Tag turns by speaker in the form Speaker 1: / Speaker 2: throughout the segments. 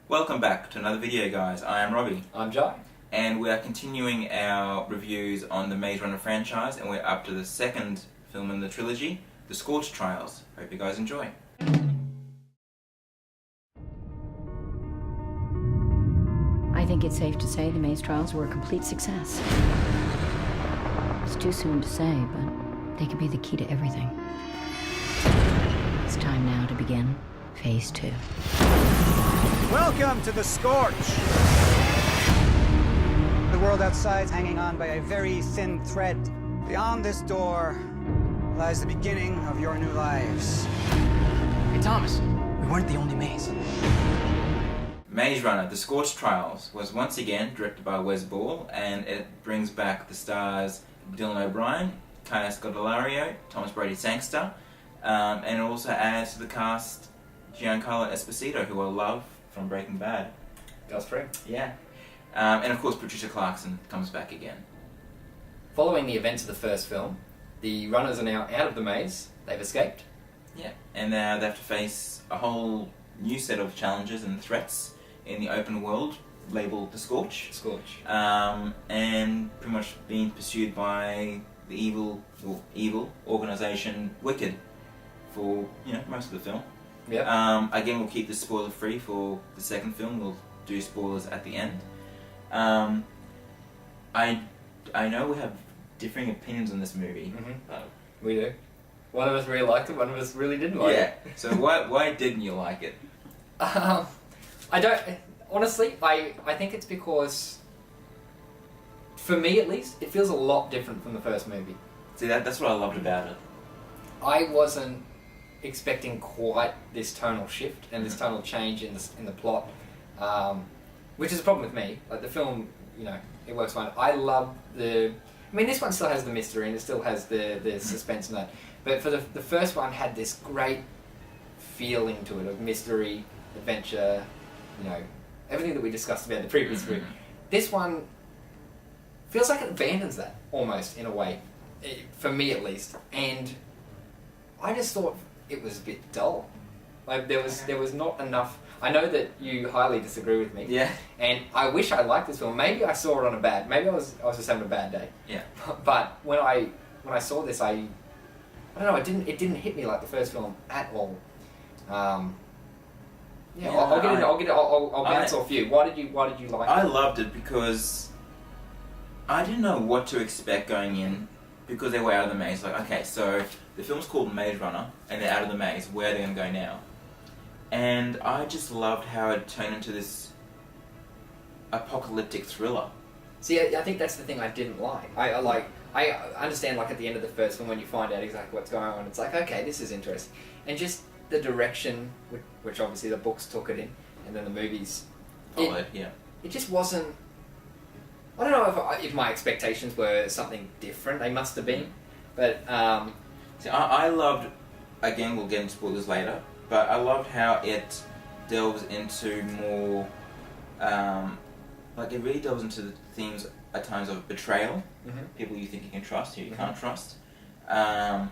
Speaker 1: Welcome back to another video, guys. I am Robbie.
Speaker 2: I'm Jye.
Speaker 1: And we are continuing our reviews on the Maze Runner franchise, and we're up to the second film in the trilogy, the Scorch Trials. Hope you guys enjoy.
Speaker 3: I think it's safe to say the Maze Trials were a complete success. It's too soon to say, but they could be the key to everything. It's time now to begin Phase 2.
Speaker 4: Welcome to the Scorch! The world outside's hanging on by a very thin thread. Beyond this door lies the beginning of your new lives.
Speaker 5: Hey, Thomas, we weren't the only maze.
Speaker 1: Maze Runner, the Scorch Trials, was once again directed by Wes Ball, and it brings back the stars Dylan O'Brien, Kaya Scodelario, Thomas Brodie-Sangster, and it also adds to the cast Giancarlo Esposito, who I love from Breaking Bad.
Speaker 2: Gus Fring.
Speaker 1: Yeah. And of course Patricia Clarkson comes back again.
Speaker 2: Following the events of the first film, the runners are now out of the maze. They've escaped.
Speaker 1: Yeah. And now they have to face a whole new set of challenges and threats in the open world, labelled the Scorch.
Speaker 2: Scorch.
Speaker 1: And pretty much being pursued by the evil organisation Wicked for, most of the film.
Speaker 2: Yeah.
Speaker 1: Again, we'll keep this spoiler free for the second film. We'll do spoilers at the end. I know we have differing opinions on this movie.
Speaker 2: Mm-hmm. We do. One of us really liked it. One of us really didn't like it.
Speaker 1: Yeah. So why didn't you like it?
Speaker 2: I don't. Honestly, I think it's because, for me at least, it feels a lot different from the first movie.
Speaker 1: See, that's what I loved about it.
Speaker 2: I wasn't expecting quite this tonal shift and this tonal change in the plot, which is a problem with me. Like the film, it works fine. I love this one still has the mystery and it still has the suspense and that. But for the first one had this great feeling to it of mystery, adventure, everything that we discussed about the previous movie. This one feels like it abandons that almost in a way, for me at least. And I just thought it was a bit dull. Like there was not enough. I know that you highly disagree with me.
Speaker 1: Yeah.
Speaker 2: And I wish I liked this film. Maybe I saw it on maybe I was just having a bad day.
Speaker 1: Yeah.
Speaker 2: But when I saw this, I don't know. It didn't hit me like the first film at all. I'll bounce off you. Why did you like it?
Speaker 1: I loved it because I didn't know what to expect going in, because they were out of the maze. Like, okay, so the film's called Maze Runner, and they're out of the maze. Where are they going to go now? And I just loved how it turned into this apocalyptic thriller.
Speaker 2: See, I think that's the thing I didn't like. I understand, like, at the end of the first one when you find out exactly what's going on, it's like, okay, this is interesting. And just the direction, which obviously the books took it in, and then the movies
Speaker 1: followed, yeah.
Speaker 2: It just wasn't... I don't know if my expectations were something different. They must have been. But,
Speaker 1: See, I loved... Again, we'll get into spoilers later, but I loved how it delves into more... it really delves into the themes at times of betrayal.
Speaker 2: Mm-hmm.
Speaker 1: People you think you can trust, who you can't trust. Kind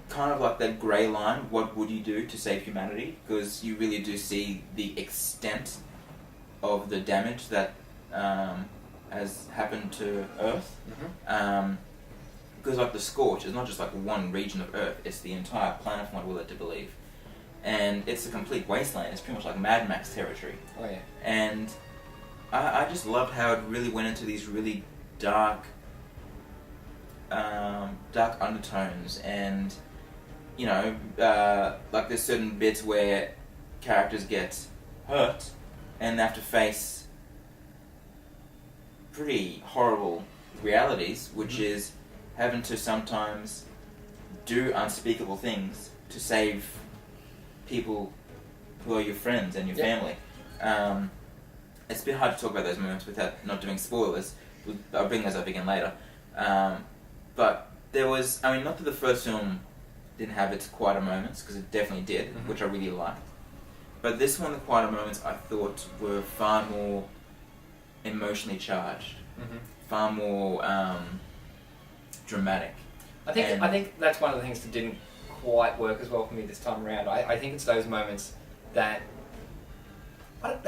Speaker 1: of like that grey line, what would you do to save humanity? Because you really do see the extent of the damage that has happened to Earth.
Speaker 2: Mm-hmm.
Speaker 1: Because like the Scorch is not just like one region of Earth, it's the entire planet from what we're led to believe. And it's a complete wasteland. It's pretty much like Mad Max territory.
Speaker 2: Oh yeah.
Speaker 1: And I just loved how it really went into these really dark undertones, and like there's certain bits where characters get hurt and they have to face pretty horrible realities, which is having to sometimes do unspeakable things to save people who are your friends and your family. It's a bit hard to talk about those moments without not doing spoilers. I'll bring those up again later. But there was, not that the first film didn't have its quieter moments, because it definitely did, which I really liked. But this one, the quieter moments, I thought were far more emotionally charged, far more dramatic.
Speaker 2: I think that's one of the things that didn't quite work as well for me this time around. I think it's those moments that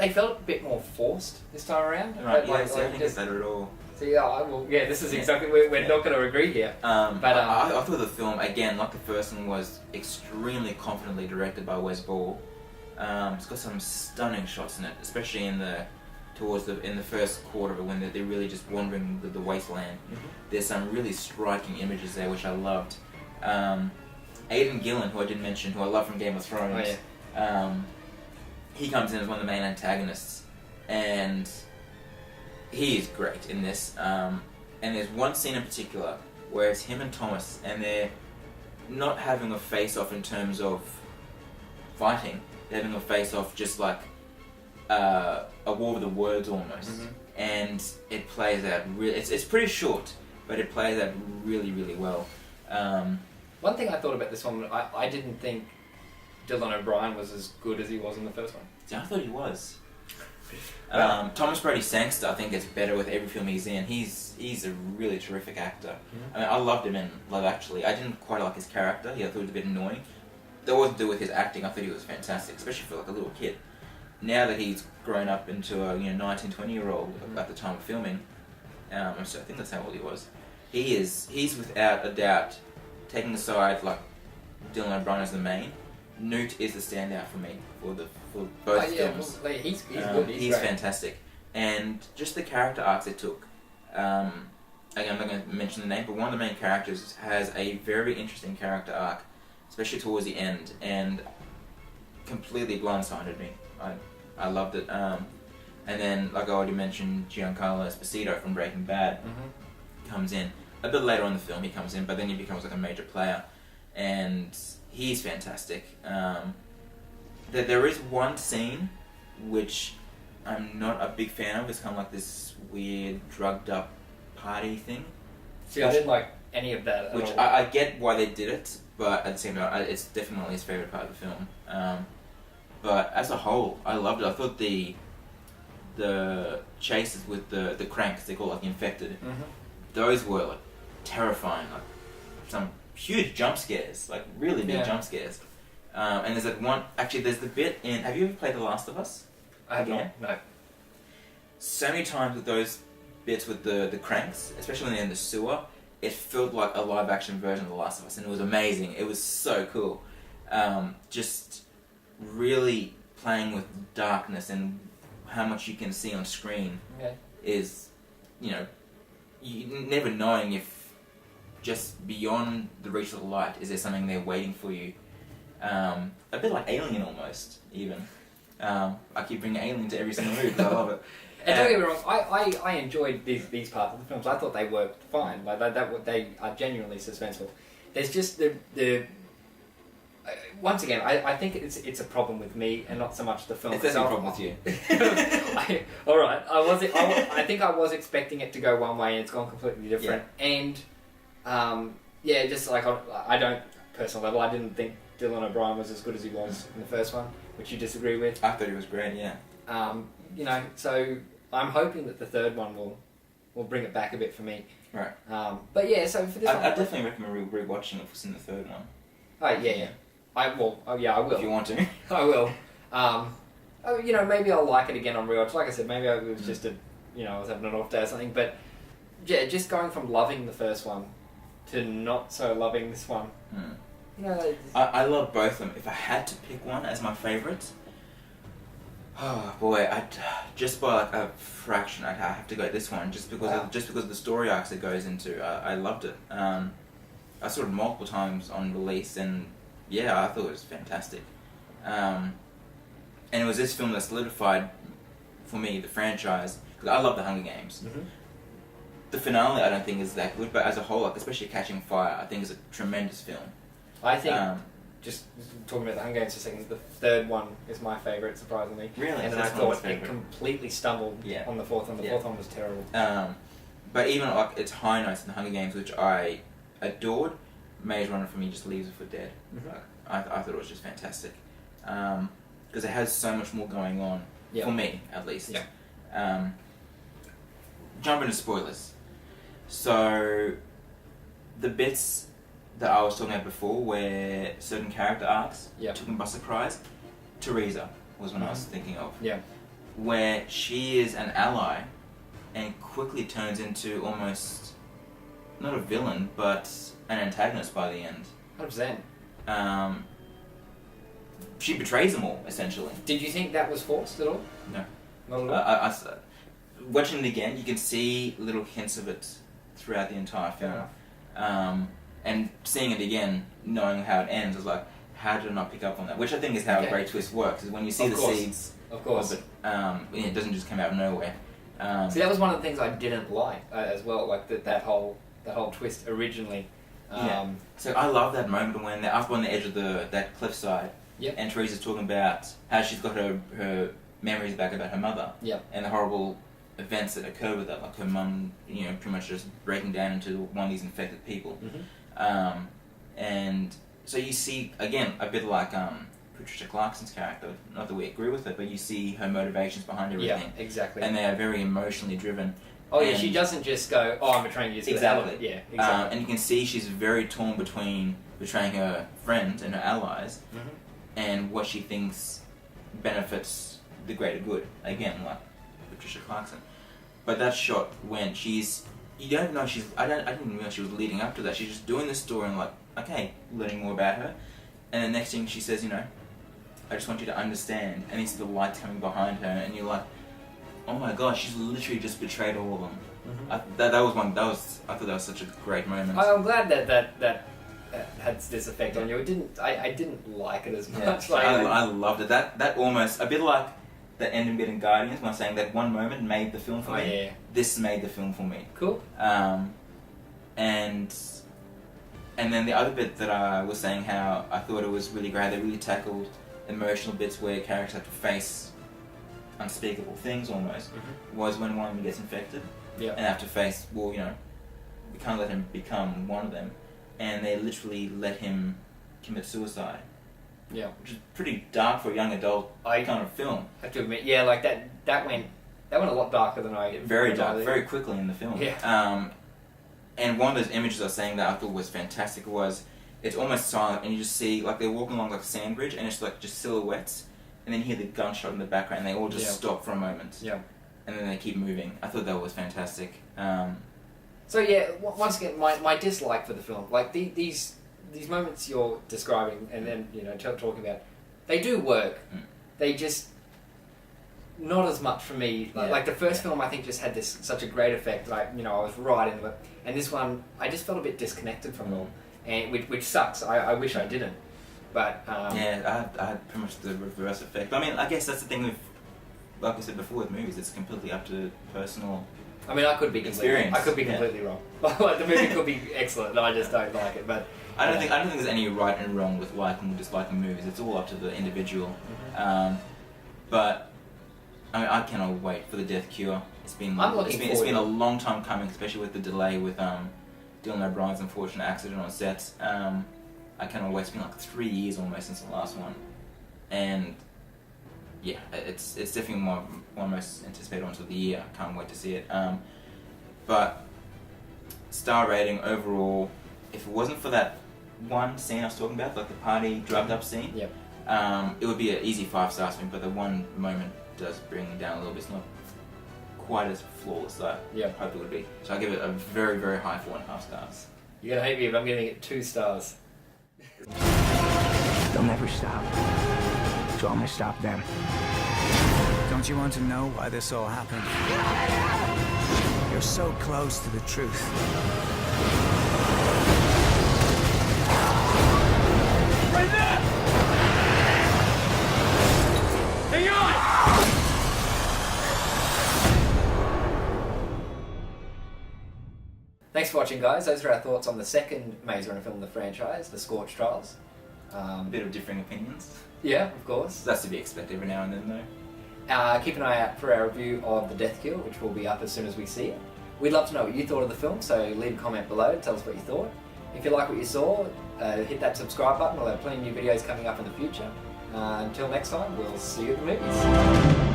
Speaker 2: they felt a bit more forced this time around.
Speaker 1: Right,
Speaker 2: Like,
Speaker 1: yeah, so I think it's better at all.
Speaker 2: So yeah, this is exactly, we're not going to agree here.
Speaker 1: I thought the film, again, like the first one, was extremely confidently directed by Wes Ball. It's got some stunning shots in it, especially in the first quarter of it when they're really just wandering the wasteland. Mm-hmm. There's some really striking images there, which I loved. Aidan Gillen, who I didn't mention, who I love from Game of Thrones, he comes in as one of the main antagonists, and he is great in this. And there's one scene in particular where it's him and Thomas, and they're not having a face-off in terms of fighting. They're having a face-off just like a war with the words almost. Mm-hmm. And it plays out really... It's pretty short, but it plays out really, really well.
Speaker 2: One thing I thought about this one, I didn't think Dylan O'Brien was as good as he was in the first one.
Speaker 1: Yeah, I thought he was. Thomas Brodie-Sangster, I think, gets better with every film he's in. He's a really terrific actor. Mm-hmm. I mean, I loved him in Love Actually. I didn't quite like his character. I thought he was a bit annoying. That wasn't to do with his acting. I thought he was fantastic, especially for like a little kid. Now that he's grown up into a 19, 20-year-old at the time of filming, so I think that's how old he was. He's without a doubt, taking aside like Dylan O'Brien as the main, Newt is the standout for me for both films.
Speaker 2: Well, he's good.
Speaker 1: He's fantastic, and just the character arcs it took. Again, I'm not going to mention the name, but one of the main characters has a very interesting character arc, especially towards the end, and completely blindsided me. I loved it. And then, like I already mentioned, Giancarlo Esposito from Breaking Bad comes in. A bit later on in the film he comes in, but then he becomes like a major player. And he's fantastic. There is one scene which I'm not a big fan of. It's kind of like this weird, drugged up party thing.
Speaker 2: See, I didn't like any of that at
Speaker 1: which
Speaker 2: all.
Speaker 1: I get why they did it, but at the same time, it's definitely his favourite part of the film. But as a whole, I loved it. I thought the chases with the cranks, they call like the infected, those were like terrifying. Like some huge jump scares, like really big jump scares. And there's that one. Actually, there's the bit in. Have you ever played The Last of Us?
Speaker 2: I have not. No.
Speaker 1: So many times with those bits with the cranks, especially when they're in the sewer, it felt like a live action version of The Last of Us, and it was amazing. It was so cool. Just really playing with darkness and how much you can see on screen is, you never knowing if just beyond the reach of the light is there something there waiting for you. A bit like Alien almost, even. I keep bringing Alien to every single movie because I love it.
Speaker 2: And don't get me wrong, I enjoyed these parts of the films. I thought they worked fine. Like they are genuinely suspenseful. There's just the once again, I think it's a problem with me and not so much the film.
Speaker 1: It's definitely a problem with you.
Speaker 2: All right, I think I was expecting it to go one way and it's gone completely different. Yeah. And just like I don't personal level, I didn't think Dylan O'Brien was as good as he was in the first one, which you disagree with.
Speaker 1: I thought he was great. Yeah.
Speaker 2: So I'm hoping that the third one will bring it back a bit for me.
Speaker 1: Right.
Speaker 2: But yeah, so for this one,
Speaker 1: I definitely recommend rewatching it for seeing the third one.
Speaker 2: Oh yeah. I will.
Speaker 1: If you want to.
Speaker 2: I will. Maybe I'll like it again on rewatch. Like I said, maybe it was just I was having an off day or something. But yeah, just going from loving the first one to not so loving this one.
Speaker 1: I love both of them. If I had to pick one as my favourite, oh boy, just by like a fraction, I'd have to go this one just because of the story arcs it goes into. I loved it. I saw it multiple times on release, and I thought it was fantastic. And it was this film that solidified for me the franchise because I love the Hunger Games. Mm-hmm. The finale I don't think is that good, but as a whole, like especially Catching Fire, I think is a tremendous film.
Speaker 2: I think, just talking about the Hunger Games for a second, the third one is my favourite, surprisingly.
Speaker 1: Really?
Speaker 2: And then I thought it completely stumbled on the fourth one. The fourth one was terrible.
Speaker 1: But even like its high notes in the Hunger Games, which I adored, Maze Runner for me just leaves it for dead. Mm-hmm. I thought it was just fantastic. Because it has so much more going on, for me at least. Yeah. Jump into spoilers. So, the bits that I was talking about before, where certain character arcs took me by surprise, Teresa was one I was thinking of.
Speaker 2: Yeah.
Speaker 1: where she is an ally and quickly turns into almost not a villain but an antagonist by the end.
Speaker 2: 100%.
Speaker 1: She betrays them all, essentially.
Speaker 2: Did you think that was forced at all?
Speaker 1: No.
Speaker 2: Not at all?
Speaker 1: Watching it again, you can see little hints of it throughout the entire film. And seeing it again, knowing how it ends, I was like, how did I not pick up on that? Which I think is how a great twist works, is when you see the seeds
Speaker 2: of course.
Speaker 1: it, it doesn't just come out of nowhere.
Speaker 2: See, that was one of the things I didn't like as well, like that whole twist originally.
Speaker 1: So I love that moment when they're up on the edge of that cliffside, and Teresa's talking about how she's got her memories back about her mother, and the horrible events that occur with that, like her mum, pretty much just breaking down into one of these infected people. And so you see, again, a bit like Patricia Clarkson's character, not that we agree with it, but you see her motivations behind everything.
Speaker 2: Yeah, exactly.
Speaker 1: And they are very emotionally driven.
Speaker 2: Oh yeah, she doesn't just go, oh, I'm betraying you.
Speaker 1: Exactly.
Speaker 2: Yeah, exactly.
Speaker 1: And you can see she's very torn between betraying her friends and her allies and what she thinks benefits the greater good. Again, like Patricia Clarkson. But that shot when you don't know I didn't even know she was leading up to that. She's just doing this story and like, okay, learning more about her. And the next thing she says, I just want you to understand. And it's the light coming behind her, and you're like, oh my gosh, she's literally just betrayed all of them. I thought that was such a great moment.
Speaker 2: I'm glad that had this effect on you. I didn't like it as much.
Speaker 1: Yeah, I loved it. That almost a bit like the ending bit in Guardians, when I'm saying that one moment made the film for me.
Speaker 2: Yeah.
Speaker 1: This made the film for me.
Speaker 2: Cool.
Speaker 1: And then the other bit that I was saying, how I thought it was really great. They really tackled emotional bits where characters have to face unspeakable things almost. Was when one of them gets infected and have to face, we can't let him become one of them, and they literally let him commit suicide.
Speaker 2: Yeah,
Speaker 1: which is pretty dark for a young adult kind of film.
Speaker 2: I have to admit, like that went a lot darker than I.
Speaker 1: Very dark, very quickly in the film.
Speaker 2: Yeah.
Speaker 1: And one of those images I was saying that I thought was fantastic was it's almost silent, and you just see like they're walking along like a sand bridge, and it's like just silhouettes, and then you hear the gunshot in the background, and they all just stop for a moment.
Speaker 2: Yeah.
Speaker 1: And then they keep moving. I thought that was fantastic.
Speaker 2: So yeah, once again, my dislike for the film, like these moments you're describing, and then talking about, they do work. They just not as much for me. Like the first film, I think just had such a great effect. Like I was right into it, and this one, I just felt a bit disconnected from it all, and which sucks. I wish I didn't, but
Speaker 1: I had pretty much the reverse effect. I mean, I guess that's the thing with, like I said before, with movies, it's completely up to personal.
Speaker 2: I mean, I could be completely wrong. Like the movie could be excellent, and I just don't like it. But
Speaker 1: I don't think there's any right and wrong with liking or disliking movies. It's all up to the individual. But I mean, I cannot wait for The Death Cure. It's been a long time coming, especially with the delay with Dylan O'Brien's unfortunate accident on set. I cannot wait. It's been like 3 years almost since the last one, and yeah, it's definitely one of my most anticipated ones of the year. I can't wait to see it. But star rating overall, if it wasn't for that one scene I was talking about, like the party drugged up scene, it would be an easy 5 stars for me. But the one moment does bring it down a little bit. It's not quite as flawless as I hoped it would be. So I give it a very, very high 4.5 stars.
Speaker 2: You're gonna hate me, but I'm giving it 2 stars.
Speaker 5: They'll never stop. So I'm gonna stop them.
Speaker 4: Don't you want to know why this all happened? You're so close to the truth.
Speaker 5: Right there! Hang on!
Speaker 2: Thanks for watching, guys. Those are our thoughts on the second Maze Runner film in the franchise, The Scorch Trials.
Speaker 1: A bit of differing opinions.
Speaker 2: Yeah, of course.
Speaker 1: That's to be expected every now and then, though.
Speaker 2: Keep an eye out for our review of The Death Cure, which will be up as soon as we see it. We'd love to know what you thought of the film, so leave a comment below and tell us what you thought. If you like what you saw, hit that subscribe button. We'll have plenty of new videos coming up in the future. Until next time, we'll see you at the movies.